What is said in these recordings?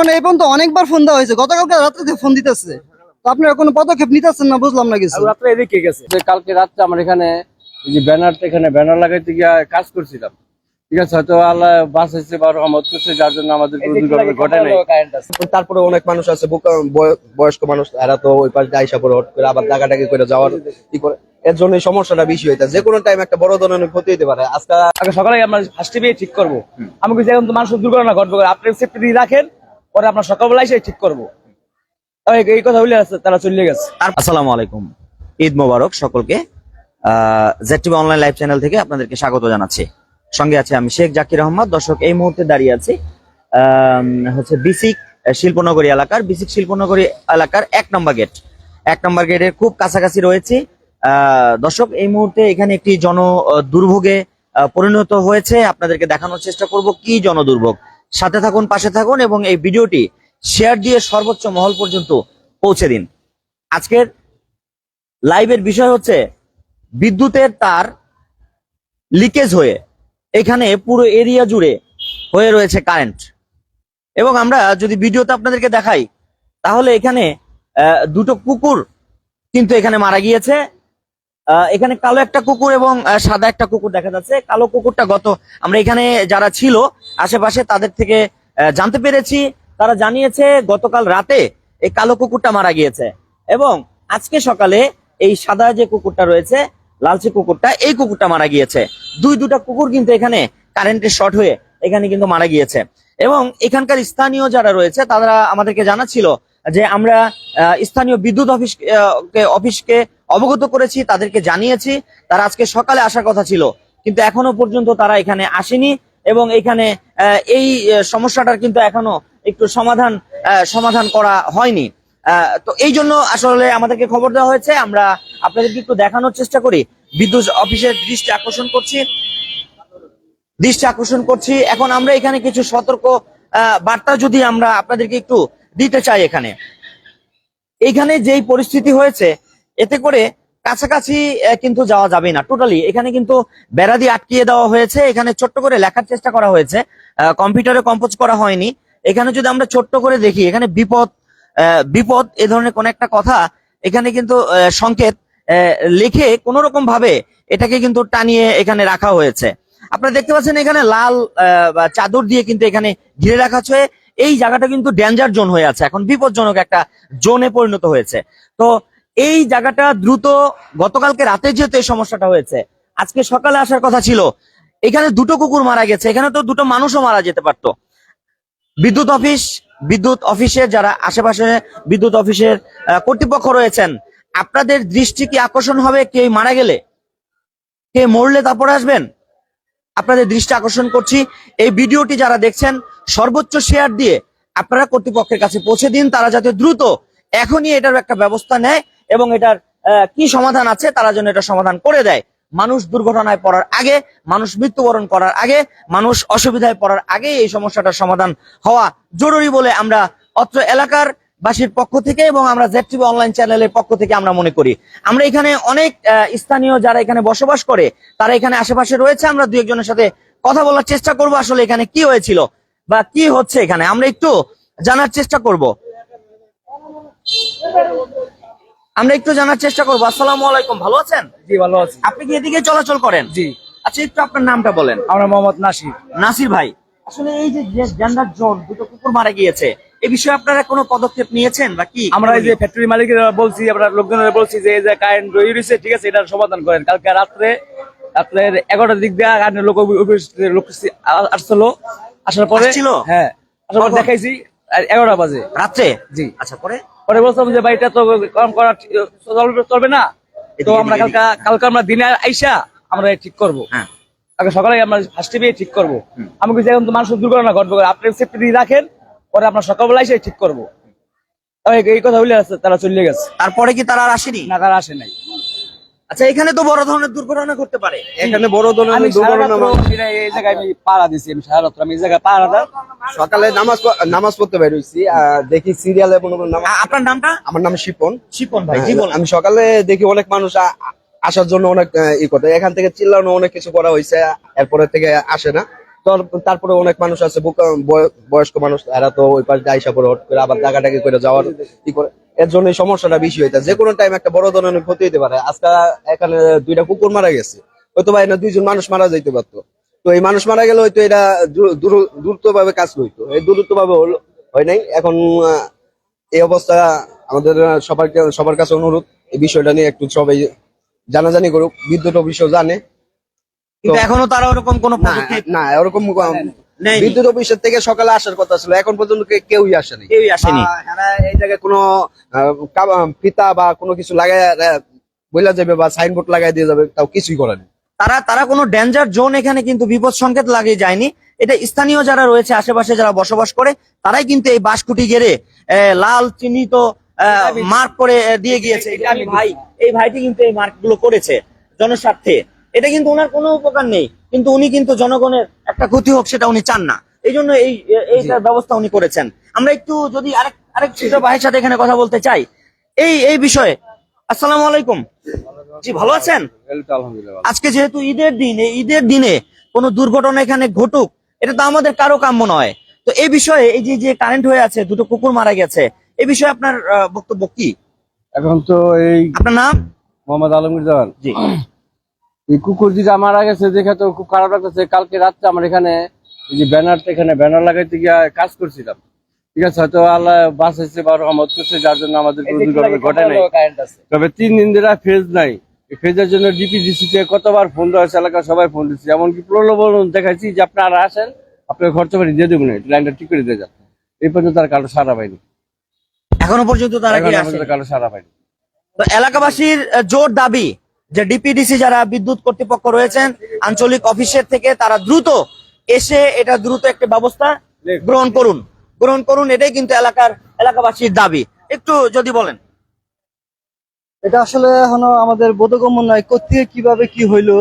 মানে এই পর্যন্ত অনেকবার ফোন দেওয়া হয়েছে, গতকালকে রাত্রে থেকে ফোন দিতেছে, তো আপনারা কোনো পদক্ষেপ নিতেছেন না, বুঝলাম না কিছু। রাত্রে এদিকে গেছে যে কালকে রাত্রে আমার এখানে এই যে এখানে ব্যানার লাগাইতে গিয়ে কাজ করছিলাম, ঠিক আছে, হয়তো আল্লাহ বাঁচাইছে বা রহমত করছে, যার জন্য আমাদের কোনো দুর্ঘটনা ঘটে নাই। তারপরে অনেক মানুষ আছে বয়স্ক মানুষ, এরা তো ওই পাশে আইসা পরে হট করে আবার ডাকাডাকি করে যাওয়ার কি করে, এর জন্য এই সমস্যাটা বেশি হইতে, যে কোনো টাইম একটা বড় ধরনের ক্ষতি হতে পারে। আগে সকালে আমরা ফার্স্ট টিভি ঠিক করবো, আমি কিছু এখন তো মানুষের দুর্ঘটনা ঘটবে, আপনি সেফটি দিয়ে রাখেন, পরে আপনার সকালবেলা এসে ঠিক করবো। এই কথা বলে তারা চলে গেছে। আসসালামু আলাইকুম, ঈদ মোবারক সকলকে। জেড অনলাইন লাইভ চ্যানেল থেকে আপনাদেরকে স্বাগত জানাচ্ছি। সঙ্গে আছে আমি শেখ জাকির আহমদ। দর্শক, এই মুহূর্তে দাঁড়িয়ে আছি হচ্ছে বিসিক শিল্পনগরী এলাকার 1 নম্বর গেটের খুব কাছাকাছি রয়েছে। দর্শক, এই মুহূর্তে এখানে একটি জন দুর্ভোগে পরিণত হয়েছে। আপনাদেরকে দেখানোর চেষ্টা করব কি জন দুর্ভোগ। সাথে থাকুন, পাশে থাকুন এবং এই ভিডিওটি শেয়ার দিয়ে সর্বোচ্চ মহল পর্যন্ত পৌঁছে দিন। আজকের লাইভের বিষয় হচ্ছে বিদ্যুতের তার লিকেজ হয়ে এখানে পুরো এরিয়া জুড়ে হয়ে রয়েছে কারেন্ট। এবং আমরা যদি ভিডিওতে আপনাদেরকে দেখাই, তাহলে এখানে দুটো কুকুর কিন্তু এখানে মারা গিয়েছে। এখানে কালো একটা কুকুর এবং সাদা একটা কুকুর দেখা যাচ্ছে। কালো কুকুরটা আমরা এখানে যারা ছিল আশেপাশে তাদের থেকে জানতে পেরেছি, তারা জানিয়েছে গতকাল রাতে এই কালো কুকুরটা মারা গিয়েছে এবং আজকে সকালে এই সাদা যে কুকুরটা রয়েছে, লালচে কুকুরটা, এই কুকুরটা মারা গিয়েছে। দুটা কুকুর কিন্তু এখানে কারেন্টের শর্ট হয়ে এখানে কিন্তু মারা গিয়েছে। এবং এখানকার স্থানীয় যারা রয়েছে তারা আমাদেরকে জানাচ্ছিল যে আমরা স্থানীয় বিদ্যুৎ অফিসকে অবগত করেছি, তাদেরকে জানিয়েছি, তারা আজকে সকালে আসার কথা ছিল, কিন্তু এখনো পর্যন্ত তারা এখানে আসেনি এবং এখানে এই সমস্যাটার কিন্তু এখনো একটু সমাধান করা হয়নি। তো এই জন্য আসলে আমাদেরকে খবর দেওয়া হয়েছে। আমরা আপনাদেরকে একটু দেখানোর চেষ্টা করি। বিদ্যুৎ অফিসের দৃষ্টি আকর্ষণ করছি। এখন আমরা এখানে কিছু সতর্ক বার্তা যদি আমরা আপনাদেরকে একটু দিতে চাই। এখানে যেই পরিস্থিতি হয়েছে, এতে করে কাছাকাছি কিন্তু যাওয়া যাবে না টোটালি। এখানে কিন্তু বেড়া দিয়ে আটকিয়ে দেওয়া হয়েছে। এখানে ছোট্ট করে লেখার চেষ্টা করা হয়েছে, কম্পিউটারে কম্পোজ করা হয়নি। এখানে যদি আমরা ছোট্ট করে দেখি, এখানে বিপদ এ ধরনের কোন একটা কথা এখানে কিন্তু সংকেত লিখে কোন রকম ভাবে এটাকে কিন্তু টানিয়ে এখানে রাখা হয়েছে। আপনারা দেখতে পাচ্ছেন এখানে লাল চাদর দিয়ে কিন্তু এখানে ঘিরে রাখা হয়েছে। এই জায়গাটা কিন্তু ডেঞ্জার জোন হয়ে আছে, এখন বিপজ্জনক একটা জোনে পরিণত হয়েছে। তো এই জায়গাটা দ্রুত, গতকালকে রাতে যেহেতু এই সমস্যাটা হয়েছে, আজকে সকালে আসার কথা ছিল। এখানে দুটো কুকুর মারা গেছে, এখানে তো দুটো মানুষও মারা যেতে পারতো। বিদ্যুৎ অফিসের যারা আশেপাশে বিদ্যুৎ অফিসের কর্তৃপক্ষ রয়েছেন, আপনাদের দৃষ্টি কি আকর্ষণ হবে কে মারা গেলে, কে মরলে তারপরে আসবেন? আপনাদের দৃষ্টি আকর্ষণ করছি। এই ভিডিওটি যারা দেখছেন সর্বোচ্চ শেয়ার দিয়ে আপনারা কর্তৃপক্ষের কাছে পৌঁছে দিন, তারা যাতে দ্রুত এখনই এটার একটা ব্যবস্থা নেয় এবং এটার কি সমাধান আছে তারা যেন এটা সমাধান করে দেয়। মানুষ দুর্ঘটনায় পড়ার আগে, মানুষ মৃত্যুবরণ করার আগে, মানুষ অসুবিধায় পড়ার আগে এই সমস্যাটার সমাধান হওয়া জরুরি বলে আমরা অত্র এলাকার বাসীর পক্ষ থেকে এবং আমরা জেড টিভি অনলাইন চ্যানেলের পক্ষ থেকে আমরা মনে করি। আমরা এখানে অনেক স্থানীয় যারা এখানে বসবাস করে তারা এখানে আশেপাশে রয়েছে, আমরা দু একজনের সাথে কথা বলার চেষ্টা করব। আসলে এখানে কি হয়েছিল বা কি হচ্ছে এখানে আমরা একটু জানার চেষ্টা করব। আসসালামু আলাইকুম, ভালো আছেন? জি, ভালো আছি। আপনি কি এদিকে চলাচল করেন? জি। আচ্ছা, একটু আপনার নামটা বলেন। আমরা মোহাম্মদ নাসির ভাই, আসলে এই যে ডেঞ্জার জোন, দুটো কুকুর মারা গিয়েছে, এই বিষয়ে আপনারা কোনো পদক্ষেপ নিয়েছেন বা কি? আমরা এই যে ফ্যাক্টরি মালিকের বলছি, আমরা লোকজনের বলছি যে এই যে কারেন্ট রয়ে রয়েছে, ঠিক আছে, এটার সমাধান করেন। কালকে রাত্রে 11টার দিক দিয়ে লোক আসছিল, আসার পরে হ্যাঁ দেখাইছি 11টা বাজে রাত্রে। জি। আচ্ছা, পরে বলছিলাম যে বাড়িটা তো কম করা চলবে না, তো আমরা কালকে আমরা দিনে আইসা আমরা ঠিক করবো। আগে সকালে আমরা ফার্স্ট টিভি ঠিক করবো। আমি কিছু এখন তো মানুষের দুর্ঘটনা ঘটবে, আপনি সেফটি দিয়ে রাখেন, পরে আপনার সকালবেলা এসে ঠিক করবো। এই কথা বলে তারা চলে গেছে। তারপরে কি তারা আর আসেনি? না, তারা আসে নাই। আচ্ছা, এখানে তো বড় ধরনের দুর্ঘটনা ঘটতে পারে। এখানে বড় ধরনের দুর্ঘটনা, এই জায়গায় আমি পাড়া দিছি, আমি সারা রাত আমি এই জায়গায় পাড়া দেন। সকালে নামাজ পড়তে বের হইছি, দেখি সিরিয়ালে আপনার নামটা? আমার নাম শিপন ভাই। জি বলুন। আমি সকালে দেখি অনেক মানুষ আসার জন্য অনেক ই করতে, এখান থেকে চিল্লানো অনেক কিছু করা হয়েছে, এরপরে থেকে আসে না। তারপরে অনেক মানুষ আছে বয়স্ক মানুষ, এরা তো ওই পাশ দিয়ে আইসা পরে হট করে আবার ডাকাডাকি করে যাওয়ার কি করে, এর জন্য এই সমস্যাটা বেশি হইতে। যে কোনো টাইম একটা বড় ধরনের ক্ষতি হইতে পারে। আজকে এখানে 2টা কুকুর মারা গেছে, হয়তো বা এখানে 2জন মানুষ মারা যাইতে পারতো। তো এই মানুষ মারা গেলে হয়তো এটা দ্রুত ভাবে কাজ হইতো, এই দ্রুত ভাবে হয় নাই। এখন এই অবস্থা আমাদের সবার কাছে অনুরোধ, এই বিষয়টা নিয়ে একটু সবাই জানাজানি করুক। বিদ্যুৎ অফিসও জানে, কিন্তু এখনো তারা ওরকম কোনো না পদক্ষেপ না ওরকম নেয়নি। বিদ্যুৎ অফিসের থেকে সকালে আসার কথা ছিল, এখন পর্যন্ত কেউই আসেনি। কেউই আসেনি। এরা এই জায়গায় কোনো ফিতা বা কোনো কিছু লাগাই বইলা যাবে বা সাইনবোর্ড লাগাই দিয়ে যাবে, তাও কিছুই করেনি। তারা কোনো ডেঞ্জার জোন এখানে কিন্তু বিপদ সংকেত লাগিয়ে যায়নি। এটা স্থানীয় যারা রয়েছে আশেপাশে যারা বসবাস করে তারাই কিন্তু এই বাঁশকুটি ঘেরে লাল চিহ্নিত মার্ক করে দিয়ে গিয়েছে। এই ভাইটি কিন্তু এই মার্ক গুলো করেছে জনস্বার্থে। এটা কিন্তু ওনার কোনো উপকার নেই, কিন্তু উনি কিন্তু জনগণের একটা ক্ষতি হোক সেটা উনি চান না, এই জন্য এইটার ব্যবস্থা উনি করেছেন। আমরা একটু যদি আরেক ছোট ভাইয়ের সাথে এখানে কথা বলতে চাই এই বিষয়ে। আসসালামু আলাইকুম। জি, ভালো আছেন? আজকে যেহেতু ঈদের দিন, এই ঈদের দিনে কোনো দুর্ঘটনা এখানে ঘটুক এটা তো আমাদের কারো কাম্য নয়। তো এই বিষয়ে এই যে কারেন্ট হয়ে আছে, 2টো কুকুর মারা গেছে, এই বিষয়ে আপনার বক্তব্য কি? এখন তো এই আপনার নাম? মোহাম্মদ আলমগীর জামান। জি। এই কুকুর যেটা মারা গেছে দেখে তো খুব খারাপ লাগতেছে। কালকে রাত্রে আমার এখানে এই যে ব্যানার লাগাইতে গিয়ে কাজ করছিলাম, ঠিক আছে, হয়তো আল্লাহ বাঁচাইছে বা রহমত করছে, যার জন্য আমাদের কোনো দুর্ঘটনা ঘটে নাই। তবে 3 দিন ধরে ফেজ নাই। এই ফেজের জন্য ডিপিডিসি তে কতবার ফোন দেওয়া হয়েছে, এলাকার সবাই ফোন দিচ্ছে, এমনকি প্রলোভন দেখাইছি যে আপনারা আসেন, আপনার খরচা বাড়ি দিয়ে দেবো না, লাইনটা ঠিক করে দিয়ে যান। এই পর্যন্ত তার কারো সারা পাইনি, এখনো পর্যন্ত তারা কি আসে? কারো সারা পাইনি। তো এলাকাবাসীর জোর দাবি যে ডিপিডিসি যারা বিদ্যুৎ কর্তৃপক্ষ রয়েছেন আঞ্চলিক অফিসের থেকে তারা দ্রুত এসে এটা দ্রুত একটা ব্যবস্থা গ্রহণ করুন, এটাই কিন্তু এলাকাবাসীর দাবি। একটু যদি বলেন। এটা আসলে এখনো আমাদের বোধগম্য নয় কোথেকে কিভাবে কি হইলো।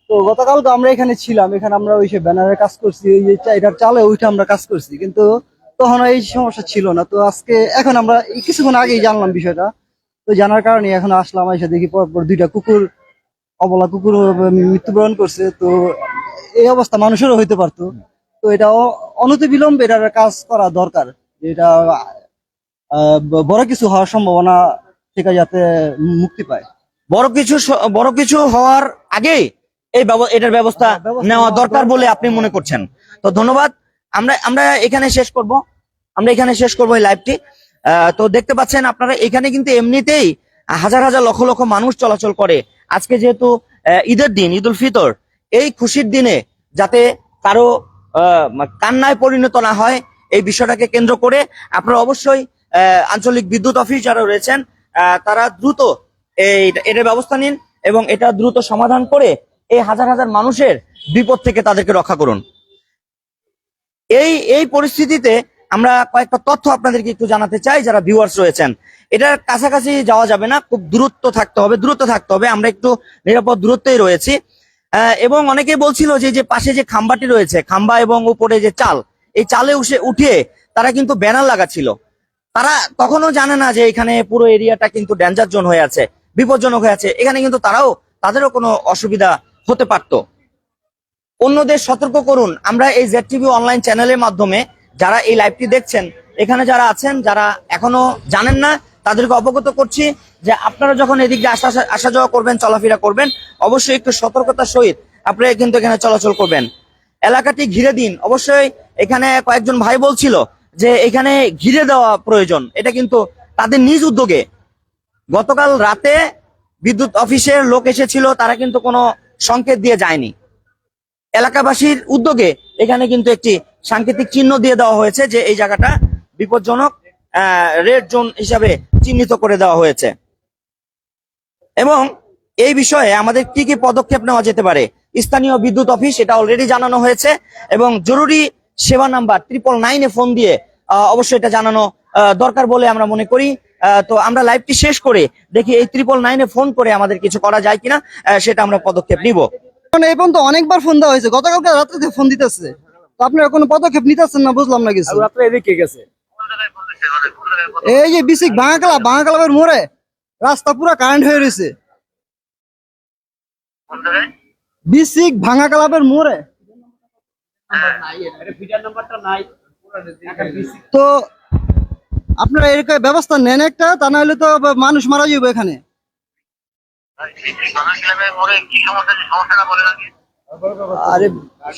তো গতকাল তো আমরা এখানে ছিলাম, এখানে আমরা ওই ব্যানারের কাজ করছি, এটার চালে ওইটা আমরা কাজ করছি, কিন্তু তখন এই সমস্যা ছিল না। তো এখন আমরা কিছুক্ষণ আগেই জানলাম বিষয়টা। তো জানার কারণে এখন আসলাম, এসে দেখি পরপর 2টা অবলা কুকুর মৃত্যুবরণ করছে। তো এই অবস্থা মানুষেরও হইতে পারতো। তো এটা অনতিবিলম্বে এটার কাজ করা দরকার, এটা বড় কিছু হওয়ার সম্ভাবনা থেকে যাতে মুক্তি পায়। বড় কিছু হওয়ার আগে এটার ব্যবস্থা নেওয়া দরকার বলে আপনি মনে করছেন। তো ধন্যবাদ। আমরা এখানে শেষ করবো এই লাইভটি। তো দেখতে পাচ্ছেন আপনারা এখানে কিন্তু এমনিতেই হাজার হাজার লক্ষ লক্ষ মানুষ চলাচল করে। আজকে যেহেতু ঈদের দিন, ঈদ উল ফিতর, এই খুশির দিনে যাতে কারো কান্নায় পরিণত না হয় এই বিষয়টাকে কেন্দ্র করে আপনারা অবশ্যই আঞ্চলিক বিদ্যুৎ অফিস যারা রয়েছেন তারা দ্রুত এটার ব্যবস্থা নিন এবং এটা দ্রুত সমাধান করে এই হাজার হাজার মানুষের বিপদ থেকে তাদেরকে রক্ষা করুন। এই পরিস্থিতিতে আমরা কয়েকটা তথ্য আপনাদেরকে একটু জানাতে চাই যারা ভিউয়ার্স রয়েছেন। এটার কাছাকাছি যাওয়া যাবে না, খুব দ্রুত থাকতে হবে। আমরা একটু নিরাপদ দূরত্বেই রয়েছি। এবং অনেকেই বলছিল যে পাশে যে খাম্বাটি রয়েছে, খাম্বা এবং উপরে যে চাল, এই চালে উঠে তারা কিন্তু ব্যানার লাগাচ্ছিল। তারা তখনও জানে না যে এখানে পুরো এরিয়াটা কিন্তু ডেঞ্জার জোন হয়ে আছে, বিপজ্জনক হয়ে আছে। এখানে কিন্তু তাদেরও কোনো অসুবিধা হতে পারতো। অন্যদের সতর্ক করুন। আমরা এই ZTV অনলাইন চ্যানেলের মাধ্যমে যারা এই লাইভটি দেখছেন, এখানে যারা আছেন, যারা এখনো জানেন না, তাদেরকে অবগত করছি যে আপনারা যখন এদিক দিয়ে আসা যাওয়া করবেন, চলাফেরা করবেন, অবশ্যই একটু সতর্কতার সহিত আপনারা কিন্তু এখানে চলাচল করবেন। এলাকাটি ঘিরে দিন। অবশ্যই এখানে কয়েকজন ভাই বলছিল যে এখানে ঘিরে দেওয়া প্রয়োজন, এটা কিন্তু তাদের নিজ উদ্যোগে। গতকাল রাতে বিদ্যুৎ অফিসের লোক এসেছিল, তারা কিন্তু কোনো সংকেত দিয়ে যায়নি। এলাকাবাসীর উদ্যোগে এখানে কিন্তু একটি সাংকেতিক চিহ্ন দিয়ে দেওয়া হয়েছে যে এই জায়গাটা বিপজ্জনক, রেড জোন হিসাবে চিহ্নিত করে দেওয়া হয়েছে। এবং এই বিষয়ে আমাদের কি কি পদক্ষেপ নেওয়া যেতে পারে, স্থানীয় বিদ্যুৎ অফিস এটা অলরেডি জানানো হয়েছে এবং জরুরি সেবা নাম্বার 999 ফোন দিয়ে অবশ্যই এটা জানানো দরকার বলে আমরা মনে করি। তো আমরা লাইভটি শেষ করে দেখি এই 999 ফোন করে আমাদের কিছু করা যায় কিনা, সেটা আমরা পদক্ষেপ নিব। এই পর্যন্ত অনেকবার ফোন দেওয়া হয়েছে, গতকালকে রাত্রে থেকে ফোন দিতেছে। তো আপনারা কোনো পদক্ষেপ নিতেছেন না, বুঝলাম না কিছু। রাত্রে এদিকে গেছে এই যে বিসিক ভাঙা ক্লাবের মোড়ে রাস্তা পুরো কারেন্ট হয়ে রয়েছে। বিসিক ভাঙা ক্লাবের মোড়ে তো আপনারা এর ব্যবস্থা নেন একটা, তা না হলে তো মানুষ মারা যাবে এখানে। আরে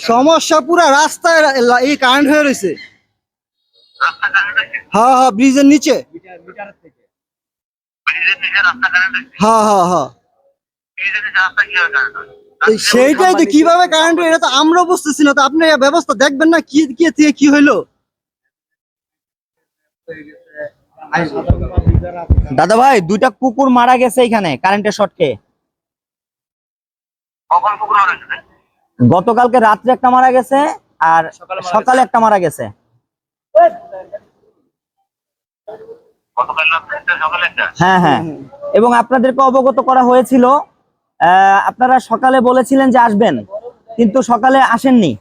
সমস্যা পুরা রাস্তায় এই কারেন্ট হয়ে রয়েছে। হ্যাঁ হ্যাঁ, ব্রিজের নিচে। হ্যাঁ হ্যাঁ হ্যাঁ, এই সেইটাই যে কিভাবে কারেন্ট এটা তো আমরাও বুঝতেছি না। তো আপনি এই ব্যবস্থা দেখবেন না, কি কি থেকে কি হইলো। দাদা ভাই, 2টা কুকুর মারা গেছে এখানে কারেন্টের শর্টকে। গতকালকে রাত্রে একটা মারা গেছে, আর সকালে একটা মারা গেছে। হ্যাঁ হ্যাঁ, এবং আপনাদেরকে অবগত করা হয়েছিল। আপনারা সকালে বলেছিলেন যে আসবেন, কিন্তু সকালে আসেননি।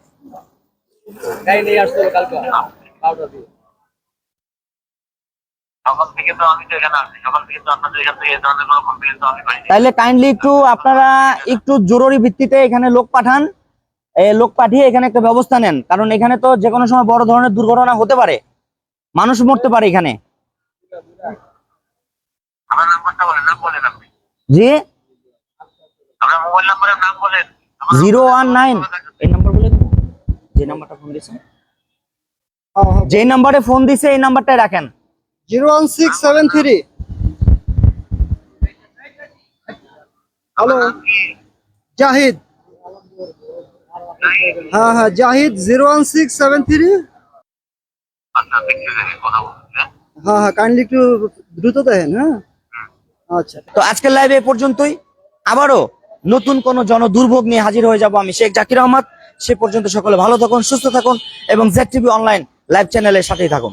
তাইলে কাইন্ডলি একটু আপনারা একটু জরুরি ভিত্তিতে এখানে লোক পাঠান। লোক পাঠিয়ে এখানে একটা ব্যবস্থা নেন, কারণ এখানে তো যে কোনো সময় বড় ধরনের দুর্ঘটনা হতে পারে, মানুষ মরতে পারে এখানে। জি, 019 এই নাম্বার বলে দেবো। যে নাম্বারটা ফোন দিয়েছে, যে নাম্বারে ফোন দিছে এই নাম্বারটাই রাখেন। 01673। হ্যালো, জাহিদ। হ্যাঁ হ্যাঁ, জাহিদ 01673। হ্যাঁ হ্যাঁ, কাইন্ডলি একটু দ্রুত দেখেন। হ্যাঁ, আচ্ছা। তো আজকের লাইভে এ পর্যন্তই। আবারও নতুন কোন জন দুর্ভোগ নিয়ে হাজির হয়ে যাব আমি, শেখ জাকির আহমদ। সে পর্যন্ত সকলে ভালো থাকুন, সুস্থ থাকুন এবং ZTV অনলাইন লাইভ চ্যানেলের সাথেই থাকুন।